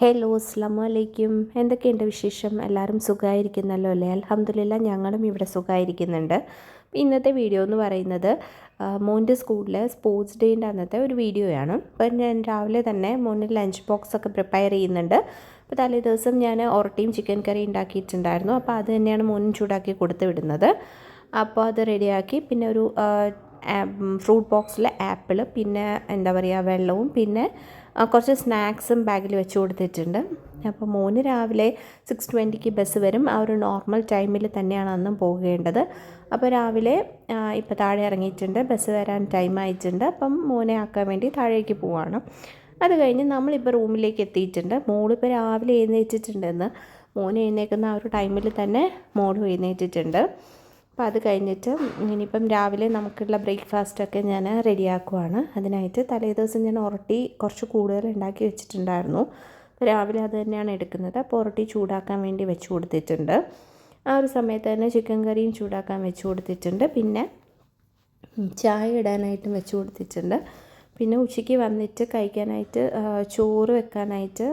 Hello അസ്സലാമു അലൈക്കും. എന്തൊക്കെയുണ്ട് വിശേഷം? എല്ലാവരും സുഖമായിരിക്കുന്നല്ലോ അല്ലേ? അൽഹംദുലില്ലാ ഞങ്ങളും ഇവിടെ സുഖമായിരിക്കുന്നുണ്ട്. ഇന്നത്തെ വീഡിയോ എന്ന് പറയുന്നത് മോൻ്റെ സ്കൂളിലെ സ്പോർട്സ് ഡേൻ്റെ അന്നത്തെ ഒരു വീഡിയോയാണ്. അപ്പോൾ ഞാൻ രാവിലെ തന്നെ മോന് ലഞ്ച് ബോക്സ് ഒക്കെ പ്രിപ്പയർ ചെയ്യുന്നുണ്ട്. അപ്പോൾ തലേ ദിവസം ഞാൻ ഒറട്ടിയും ചിക്കൻ കറി ഉണ്ടാക്കിയിട്ടുണ്ടായിരുന്നു. അപ്പോൾ അത് തന്നെയാണ് മോനും ചൂടാക്കി കൊടുത്ത് വിടുന്നത്. അപ്പോൾ അത് റെഡിയാക്കി പിന്നെ ഒരു ഫ്രൂട്ട് ബോക്സിൽ ആപ്പിൾ, പിന്നെ എന്താ പറയുക വെള്ളവും, പിന്നെ കുറച്ച് സ്നാക്സും ബാഗിൽ വെച്ച് കൊടുത്തിട്ടുണ്ട്. അപ്പോൾ മോന് രാവിലെ 6:20 ബസ് വരും. ആ ഒരു നോർമൽ ടൈമിൽ തന്നെയാണ് അന്നും പോകേണ്ടത്. അപ്പോൾ രാവിലെ ഇപ്പോൾ താഴെ ഇറങ്ങിയിട്ടുണ്ട്, ബസ് വരാൻ ടൈം ആയിട്ടുണ്ട്. അപ്പം മോനെ ആക്കാൻ വേണ്ടി താഴേക്ക് പോവാണ്. അത് കഴിഞ്ഞ് നമ്മളിപ്പോൾ റൂമിലേക്ക് എത്തിയിട്ടുണ്ട്. മോളിപ്പോൾ രാവിലെ എഴുന്നേറ്റിട്ടുണ്ടെന്ന്. മോന് എഴുന്നേൽക്കുന്ന ആ ഒരു ടൈമിൽ തന്നെ മോളും എഴുന്നേറ്റിട്ടുണ്ട്. അപ്പോൾ അത് കഴിഞ്ഞിട്ട് ഇനിയിപ്പം രാവിലെ നമുക്കുള്ള ബ്രേക്ക്ഫാസ്റ്റൊക്കെ ഞാൻ റെഡിയാക്കുവാണ്. അതിനായിട്ട് തലേദിവസം ഞാൻ ഉറട്ടി കുറച്ച് കൂടുതൽ ഉണ്ടാക്കി വെച്ചിട്ടുണ്ടായിരുന്നു. അപ്പോൾ രാവിലെ അത് തന്നെയാണ് എടുക്കുന്നത്. അപ്പോൾ ഉറട്ടി ചൂടാക്കാൻ വേണ്ടി വെച്ച് കൊടുത്തിട്ടുണ്ട്. ആ ഒരു സമയത്ത് തന്നെ ചിക്കൻ കറിയും ചൂടാക്കാൻ വെച്ച് കൊടുത്തിട്ടുണ്ട്. പിന്നെ ചായ ഇടാനായിട്ടും വെച്ച് കൊടുത്തിട്ടുണ്ട്. പിന്നെ ഉച്ചയ്ക്ക് വന്നിട്ട് കഴിക്കാനായിട്ട് ചോറ് വെക്കാനായിട്ട്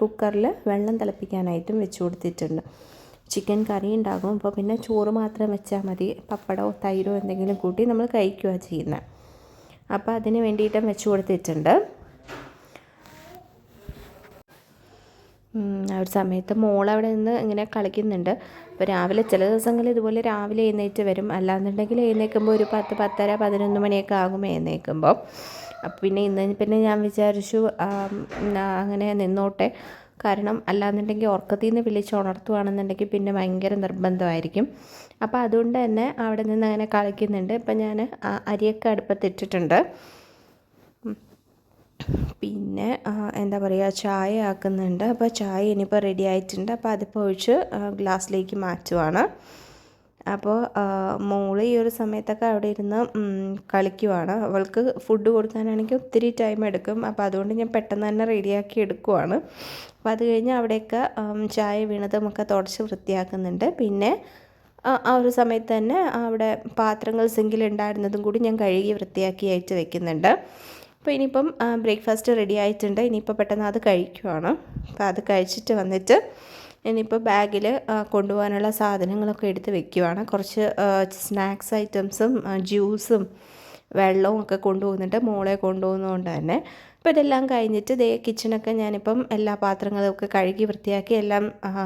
കുക്കറിൽ വെള്ളം തിളപ്പിക്കാനായിട്ടും വെച്ച് കൊടുത്തിട്ടുണ്ട്. ചിക്കൻ കറി ഉണ്ടാകും. അപ്പോൾ പിന്നെ ചോറ് മാത്രം വെച്ചാൽ മതി. പപ്പടമോ തൈരോ എന്തെങ്കിലും കൂട്ടി നമ്മൾ കഴിക്കുകയാണ് ചെയ്യുന്നത്. അപ്പോൾ അതിന് വേണ്ടിയിട്ടും വെച്ച് കൊടുത്തിട്ടുണ്ട്. ആ ഒരു സമയത്ത് മോളവിടെ നിന്ന് ഇങ്ങനെ കളിക്കുന്നുണ്ട്. അപ്പോൾ രാവിലെ ചില ദിവസങ്ങളിൽ ഇതുപോലെ രാവിലെ എഴുന്നേറ്റ് വരും. അല്ലാന്നുണ്ടെങ്കിൽ എഴുന്നേൽക്കുമ്പോൾ ഒരു 10, 10:30, 11 മണിയൊക്കെ ആകും എഴുന്നേൽക്കുമ്പോൾ. അപ്പോൾ പിന്നെ ഞാൻ വിചാരിച്ചു അങ്ങനെ നിന്നോട്ടെ. കാരണം അല്ലാന്നുണ്ടെങ്കിൽ ഉറക്കത്തിൽ നിന്ന് വിളിച്ച് ഉണർത്തുകയാണെന്നുണ്ടെങ്കിൽ പിന്നെ ഭയങ്കര നിർബന്ധമായിരിക്കും. അപ്പോൾ അതുകൊണ്ട് തന്നെ അവിടെ നിന്ന് അങ്ങനെ കളിക്കുന്നുണ്ട്. ഇപ്പം ഞാൻ അരിയൊക്കെ അടുപ്പത്തിട്ടിട്ടുണ്ട്. പിന്നെ എന്താ പറയുക, ചായ ആക്കുന്നുണ്ട്. അപ്പോൾ ചായ ഇനിയിപ്പോൾ റെഡി ആയിട്ടുണ്ട്. അപ്പോൾ അതിപ്പോൾ ഒഴിച്ച് ഗ്ലാസ്സിലേക്ക് മാറ്റുവാണ്. അപ്പോൾ മോള് ഈ ഒരു സമയത്തൊക്കെ അവിടെ ഇരുന്ന് കളിക്കുവാണ്. അവൾക്ക് ഫുഡ് കൊടുക്കാനാണെങ്കിൽ ഒത്തിരി ടൈം എടുക്കും. അപ്പോൾ അതുകൊണ്ട് ഞാൻ പെട്ടെന്ന് തന്നെ റെഡിയാക്കി എടുക്കുവാണ്. അപ്പോൾ അത് കഴിഞ്ഞ് അവിടെയൊക്കെ ചായ വീണതുമൊക്കെ തുടച്ച് വൃത്തിയാക്കുന്നുണ്ട്. പിന്നെ ആ ഒരു സമയത്ത് തന്നെ അവിടെ പാത്രങ്ങൾ സിങ്കിലുണ്ടായിരുന്നതും കൂടി ഞാൻ കഴുകി വൃത്തിയാക്കി അയച്ച് വെക്കുന്നുണ്ട്. അപ്പോൾ ഇനിയിപ്പം ബ്രേക്ക്ഫാസ്റ്റ് റെഡി ആയിട്ടുണ്ട്. ഇനിയിപ്പോൾ പെട്ടെന്ന് അത് കഴിക്കുവാണ്. അപ്പോൾ അത് കഴിച്ചിട്ട് വന്നിട്ട് ഇനിയിപ്പോൾ ബാഗിൽ കൊണ്ടുപോകാനുള്ള സാധനങ്ങളൊക്കെ എടുത്ത് വെക്കുവാണ്. കുറച്ച് സ്നാക്സ് ഐറ്റംസും ജ്യൂസും വെള്ളവും ഒക്കെ കൊണ്ടുപോകുന്നുണ്ട്. മോളെ കൊണ്ടുപോകുന്നതുകൊണ്ട് തന്നെ. അപ്പോൾ ഇതെല്ലാം കഴിഞ്ഞിട്ട് കിച്ചണൊക്കെ ഞാനിപ്പം എല്ലാ പാത്രങ്ങളൊക്കെ കഴുകി വൃത്തിയാക്കി എല്ലാം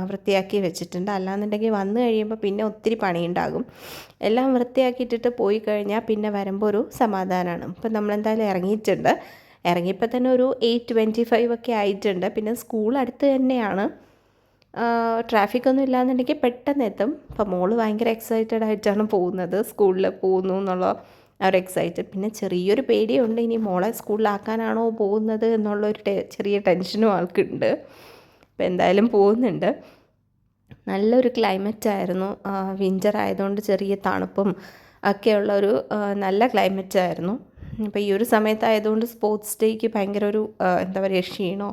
വൃത്തിയാക്കി വെച്ചിട്ടുണ്ട്. അല്ലാന്നുണ്ടെങ്കിൽ വന്നു കഴിയുമ്പോൾ പിന്നെ ഒത്തിരി പണിയുണ്ടാകും. എല്ലാം വൃത്തിയാക്കിയിട്ടിട്ട് പോയി കഴിഞ്ഞാൽ പിന്നെ വരുമ്പോൾ ഒരു സമാധാനമാണ്. ഇപ്പം നമ്മളെന്തായാലും ഇറങ്ങിയിട്ടുണ്ട്. ഇറങ്ങിയപ്പോൾ തന്നെ ഒരു 8:25 ഒക്കെ ആയിട്ടുണ്ട്. പിന്നെ സ്കൂൾ അടുത്ത് തന്നെയാണ്. ട്രാഫിക്കൊന്നും ഇല്ലാന്നുണ്ടെങ്കിൽ പെട്ടെന്ന് എത്തും. അപ്പോൾ മോള് ഭയങ്കര എക്സൈറ്റഡ് ആയിട്ടാണ് പോകുന്നത്. സ്കൂളിൽ പോകുന്നു എന്നുള്ള ഒരു എക്സൈറ്റഡ്. പിന്നെ ചെറിയൊരു പേടിയുണ്ട്, ഇനി മോളെ സ്കൂളിലാക്കാനാണോ പോകുന്നത് എന്നുള്ളൊരു ചെറിയ ടെൻഷനും ആൾക്കുണ്ട്. അപ്പോൾ എന്തായാലും പോകുന്നുണ്ട്. നല്ലൊരു ക്ലൈമറ്റായിരുന്നു. വിൻ്റർ ആയതുകൊണ്ട് ചെറിയ തണുപ്പും ഒക്കെയുള്ളൊരു നല്ല ക്ലൈമറ്റായിരുന്നു. അപ്പോൾ ഈ ഒരു സമയത്തായതുകൊണ്ട് സ്പോർട്സ് ഡേക്ക് ഭയങ്കര ഒരു എന്താ പറയുക, ക്ഷീണോ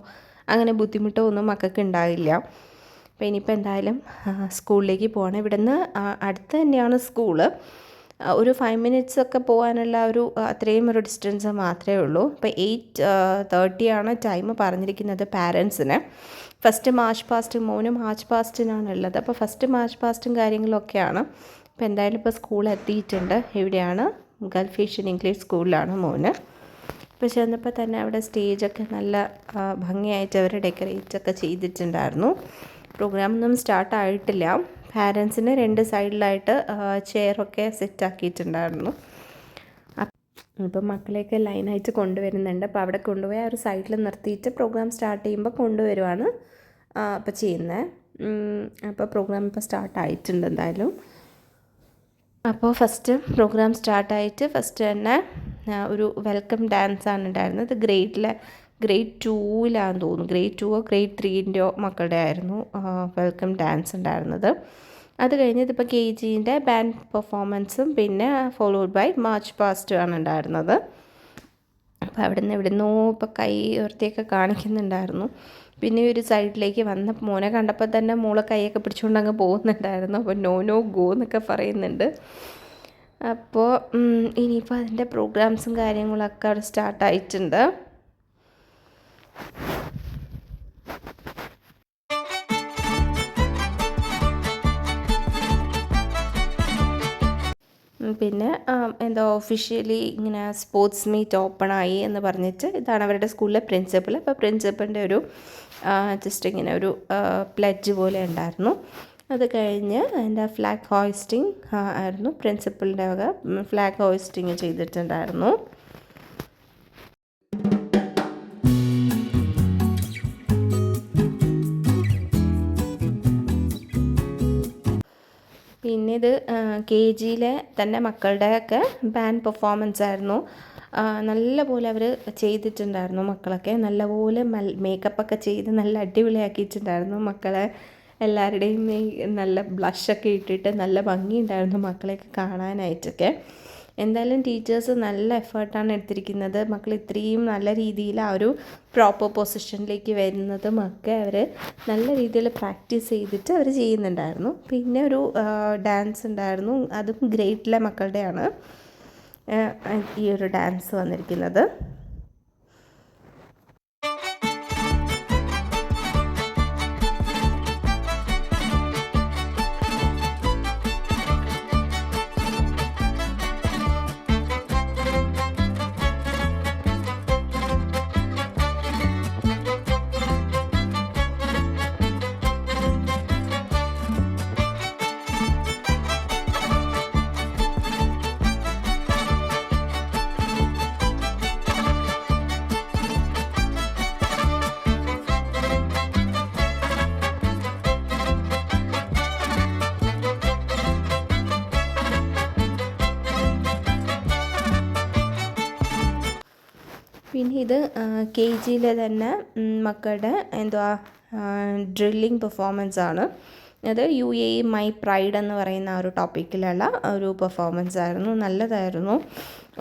അങ്ങനെ ബുദ്ധിമുട്ടോ ഒന്നും മക്കൾക്ക് ഉണ്ടാവില്ല. അപ്പോൾ ഇനിയിപ്പോൾ എന്തായാലും സ്കൂളിലേക്ക് പോകണം. ഇവിടുന്ന് അടുത്ത് തന്നെയാണ് സ്കൂള്. ഒരു 5 മിനിറ്റ്സ് ഒക്കെ പോകാനുള്ള ഒരു അത്രയും ഒരു ഡിസ്റ്റൻസ് മാത്രമേ ഉള്ളൂ. ഇപ്പോൾ 8:30 ആണ് ടൈം പറഞ്ഞിരിക്കുന്നത് പാരൻസിന്. ഫസ്റ്റ് മാർച്ച് പാസ്റ്റ്, മോന് മാർച്ച് പാസ്റ്റിനാണ് ഉള്ളത്. അപ്പോൾ ഫസ്റ്റ് മാർച്ച് പാസ്റ്റും കാര്യങ്ങളൊക്കെയാണ്. അപ്പോൾ എന്തായാലും ഇപ്പോൾ സ്കൂൾ എത്തിയിട്ടുണ്ട്. എവിടെയാണ്? ഗൾഫ് ഏഷ്യൻ ഇംഗ്ലീഷ് സ്കൂളിലാണ് മോന്. ഇപ്പോൾ ചെന്നപ്പോൾ തന്നെ അവിടെ സ്റ്റേജൊക്കെ നല്ല ഭംഗിയായിട്ട് അവർ ഡെക്കറേറ്റ് ഒക്കെ ചെയ്തിട്ടുണ്ടായിരുന്നു. പ്രോഗ്രാമൊന്നും സ്റ്റാർട്ടായിട്ടില്ല. പാരൻസിന് 2 സൈഡിലായിട്ട് ചെയറൊക്കെ സെറ്റാക്കിയിട്ടുണ്ടായിരുന്നു. ഇപ്പം മക്കളെയൊക്കെ ലൈനായിട്ട് കൊണ്ടുവരുന്നുണ്ട്. അപ്പോൾ അവിടെ കൊണ്ടുപോയി ആ ഒരു സൈഡിൽ നിർത്തിയിട്ട് പ്രോഗ്രാം സ്റ്റാർട്ട് ചെയ്യുമ്പോൾ കൊണ്ടുവരുവാണ് അപ്പോൾ ചെയ്യുന്നത്. അപ്പോൾ പ്രോഗ്രാം ഇപ്പോൾ സ്റ്റാർട്ടായിട്ടുണ്ട് എന്തായാലും. അപ്പോൾ ഫസ്റ്റ് പ്രോഗ്രാം സ്റ്റാർട്ടായിട്ട് ഫസ്റ്റ് തന്നെ ഒരു വെൽക്കം ഡാൻസാണ് ഉണ്ടായിരുന്നത്. ഗ്രേഡ് 2-ലാണെന്ന് തോന്നുന്നു. ഗ്രേഡ് 2ഓ ഗ്രേഡ് 3-ൻ്റെയോ മക്കളുടെ ആയിരുന്നു വെൽക്കം ഡാൻസ് ഉണ്ടായിരുന്നത്. അത് കഴിഞ്ഞ് ഇപ്പോൾ KGൻ്റെ ബാൻഡ് പെർഫോമൻസും പിന്നെ ഫോളോഡ് ബൈ മാർച്ച് പാസ്റ്റും ആണ് ഉണ്ടായിരുന്നത്. അപ്പോൾ എവിടുന്നോ ഇപ്പോൾ കൈ ഉയർത്തിയൊക്കെ കാണിക്കുന്നുണ്ടായിരുന്നു. പിന്നെ ഒരു സൈഡിലേക്ക് വന്ന മോനെ കണ്ടപ്പോൾ തന്നെ മോളെ കൈയൊക്കെ പിടിച്ചുകൊണ്ട് അങ്ങ് പോകുന്നുണ്ടായിരുന്നു. അപ്പോൾ നോ ഗോ എന്നൊക്കെ പറയുന്നുണ്ട്. അപ്പോൾ ഇനിയിപ്പോൾ അതിൻ്റെ പ്രോഗ്രാംസും കാര്യങ്ങളൊക്കെ അവിടെ സ്റ്റാർട്ടായിട്ടുണ്ട്. പിന്നെ എന്തോ ഒഫീഷ്യലി ഇങ്ങനെ സ്പോർട്സ് മീറ്റ് ഓപ്പണായി എന്ന് പറഞ്ഞിട്ട് ഇതാണ് അവരുടെ സ്കൂളിലെ പ്രിൻസിപ്പൽ. അപ്പോൾ പ്രിൻസിപ്പലിൻ്റെ ഒരു ജസ്റ്റ് ഇങ്ങനെ ഒരു പ്ലെഡ്ജ് പോലെ ഉണ്ടായിരുന്നു. അത് കഴിഞ്ഞ് അതിൻ്റെ ഫ്ലാഗ് ഹോയിസ്റ്റിംഗ് ആയിരുന്നു. പ്രിൻസിപ്പലിൻ്റെ വക ഫ്ലാഗ് ഹോയിസ്റ്റിംഗ് ചെയ്തിട്ടുണ്ടായിരുന്നു. പിന്നെ ഇത് KGയിലെ തന്നെ മക്കളുടെയൊക്കെ ബാൻഡ് പെർഫോമൻസ് ആയിരുന്നു. നല്ലപോലെ അവർ ചെയ്തിട്ടുണ്ടായിരുന്നു. മക്കളൊക്കെ നല്ലപോലെ മേക്കപ്പൊക്കെ ചെയ്ത് നല്ല അടിപൊളിയാക്കിയിട്ടുണ്ടായിരുന്നു. മക്കളെ എല്ലാവരുടെയും നല്ല ബ്ലഷൊക്കെ ഇട്ടിട്ട് നല്ല ഭംഗിയുണ്ടായിരുന്നു മക്കളെയൊക്കെ കാണാനായിട്ടൊക്കെ. എന്തായാലും ടീച്ചേഴ്സ് നല്ല എഫേർട്ടാണ് എടുത്തിരിക്കുന്നത്. മക്കൾ ഇത്രയും നല്ല രീതിയിൽ ആ ഒരു പ്രോപ്പർ പൊസിഷനിലേക്ക് വരുന്നതും ഒക്കെ അവർ നല്ല രീതിയിൽ പ്രാക്ടീസ് ചെയ്തിട്ട് അവർ ചെയ്യുന്നുണ്ടായിരുന്നു. പിന്നെ ഒരു ഡാൻസ് ഉണ്ടായിരുന്നു. അതും ഗ്രേഡിലെ മക്കളുടെയാണ് ഈ ഒരു ഡാൻസ് വന്നിരിക്കുന്നത്. പിന്നെ ഇത് KGയിലെ തന്നെ മക്കളുടെ എന്തുവാ ഡ്രില്ലിംഗ് പെർഫോമൻസ് ആണ്. അത് UAE മൈ പ്രൈഡ് എന്ന് പറയുന്ന ആ ഒരു ടോപ്പിക്കിലുള്ള ഒരു പെർഫോമൻസ് ആയിരുന്നു. നല്ലതായിരുന്നു.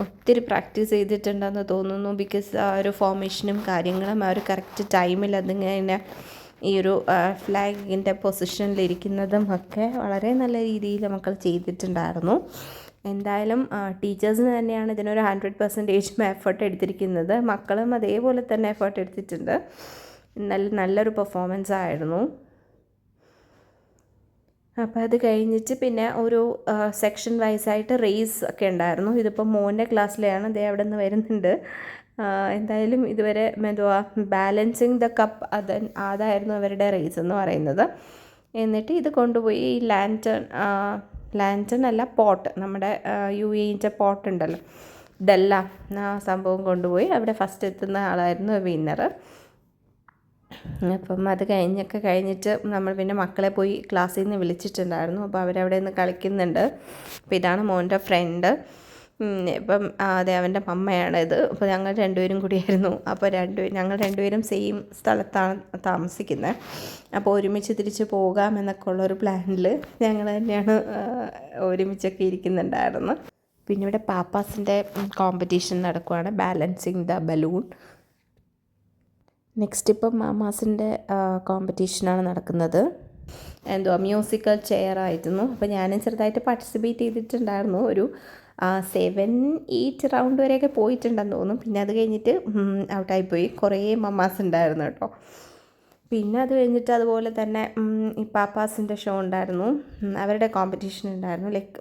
ഒത്തിരി പ്രാക്ടീസ് ചെയ്തിട്ടുണ്ടെന്ന് തോന്നുന്നു. ബിക്കോസ് ആ ഒരു ഫോർമേഷനും കാര്യങ്ങളും ആ ഒരു കറക്റ്റ് ടൈമിൽ അതിങ്ങനെ ഈ ഒരു ഫ്ലാഗിൻ്റെ പൊസിഷനിലിരിക്കുന്നതും ഒക്കെ വളരെ നല്ല രീതിയിൽ മക്കൾ ചെയ്തിട്ടുണ്ടായിരുന്നു. എന്തായാലും ടീച്ചേഴ്സിന് തന്നെയാണ് ഇതിനൊരു 100% എഫേർട്ട് എടുത്തിരിക്കുന്നത്. മക്കളും അതേപോലെ തന്നെ എഫേർട്ട് എടുത്തിട്ടുണ്ട്. നല്ലൊരു പെർഫോമൻസ് ആയിരുന്നു. അപ്പോൾ അത് കഴിഞ്ഞിട്ട് പിന്നെ ഒരു സെക്ഷൻ വൈസായിട്ട് റേസ് ഒക്കെ ഉണ്ടായിരുന്നു. ഇതിപ്പോൾ മോൻ്റെ ക്ലാസ്സിലെയാണ്. ദേ അവിടെ നിന്ന് വരുന്നുണ്ട്. എന്തായാലും ഇതുവരെ എന്തുവാ ബാലൻസിങ് ദ കപ്പ് അതായിരുന്നു അവരുടെ റേസ് എന്ന് പറയുന്നത്. എന്നിട്ട് ഇത് കൊണ്ടുപോയി ഈ ലാൻറ്റൺ അല്ല പോട്ട്, നമ്മുടെ UAEൻ്റെ പോട്ട് ഉണ്ടല്ലോ, ഇതെല്ലാം ആ സംഭവം കൊണ്ടുപോയി അവിടെ ഫസ്റ്റ് എത്തുന്ന ആളായിരുന്നു വിന്നർ. അപ്പം അത് കഴിഞ്ഞിട്ട് നമ്മൾ പിന്നെ മക്കളെ പോയി ക്ലാസ്സിൽ നിന്ന് വിളിച്ചിട്ടുണ്ടായിരുന്നു. അപ്പോൾ അവരവിടെ നിന്ന് കളിക്കുന്നുണ്ട്. അപ്പോൾ ഇതാണ് മോൻ്റെ ഫ്രണ്ട്. ഇപ്പം അതെ അവൻ്റെ മമ്മയാണ് ഇത്. അപ്പോൾ ഞങ്ങൾ രണ്ടുപേരും കൂടിയായിരുന്നു. അപ്പോൾ ഞങ്ങൾ രണ്ടുപേരും സെയിം സ്ഥലത്താണ് താമസിക്കുന്നത്. അപ്പോൾ ഒരുമിച്ച് തിരിച്ച് പോകാമെന്നൊക്കെ ഉള്ളൊരു പ്ലാനിൽ ഞങ്ങൾ തന്നെയാണ് ഒരുമിച്ചൊക്കെ ഇരിക്കുന്നുണ്ടായിരുന്നു. പിന്നെ ഇവിടെ പാപ്പാസിൻ്റെ കോമ്പറ്റീഷൻ നടക്കുവാണ്, ബാലൻസിങ് ദ ബലൂൺ. നെക്സ്റ്റ് ഇപ്പം മാമാസിൻ്റെ കോമ്പറ്റീഷനാണ് നടക്കുന്നത്. എന്തുവാ മ്യൂസിക്കൽ ചെയർ ആയിരുന്നു. അപ്പോൾ ഞാനും ചെറുതായിട്ട് പാർട്ടിസിപ്പേറ്റ് ചെയ്തിട്ടുണ്ടായിരുന്നു. ഒരു 7-8 റൗണ്ട് വരെയൊക്കെ പോയിട്ടുണ്ടെന്ന് തോന്നുന്നു. പിന്നെ അത് കഴിഞ്ഞിട്ട് ഔട്ടായിപ്പോയി. കുറേ മമ്മാസ് ഉണ്ടായിരുന്നു കേട്ടോ. പിന്നെ അത് കഴിഞ്ഞിട്ട് അതുപോലെ തന്നെ ഈ പാപ്പാസിൻ്റെ ഷോ ഉണ്ടായിരുന്നു. അവരുടെ കോമ്പറ്റീഷൻ ഉണ്ടായിരുന്നു, ലൈക്ക്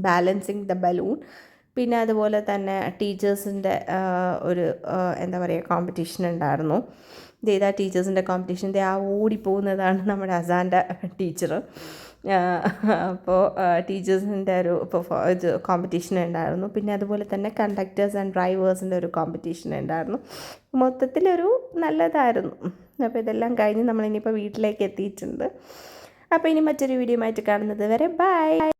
ബാലൻസിങ് ദ ബലൂൺ. പിന്നെ അതുപോലെ തന്നെ ടീച്ചേഴ്സിൻ്റെ ഒരു എന്താ പറയുക കോമ്പറ്റീഷൻ ഉണ്ടായിരുന്നു. ഇതാ ടീച്ചേഴ്സിൻ്റെ കോമ്പറ്റീഷൻ. ആ ഓടിപ്പോകുന്നതാണ് നമ്മുടെ അസാൻ്റെ ടീച്ചർ. അപ്പോൾ ടീച്ചേഴ്സിൻ്റെ ഒരു കോമ്പറ്റീഷൻ ഉണ്ടായിരുന്നു. പിന്നെ അതുപോലെ തന്നെ കണ്ടക്ടേഴ്സ് ആൻഡ് ഡ്രൈവേഴ്സിൻ്റെ ഒരു കോമ്പറ്റീഷൻ ഉണ്ടായിരുന്നു. മൊത്തത്തിലൊരു നല്ലതായിരുന്നു. അപ്പോൾ ഇതെല്ലാം കഴിഞ്ഞ് നമ്മളിനിയിപ്പോൾ വീട്ടിലേക്ക് എത്തിയിട്ടുണ്ട്. അപ്പോൾ ഇനി മറ്റൊരു വീഡിയോ ആയിട്ട് കാണുന്നത് വരെ ബൈ.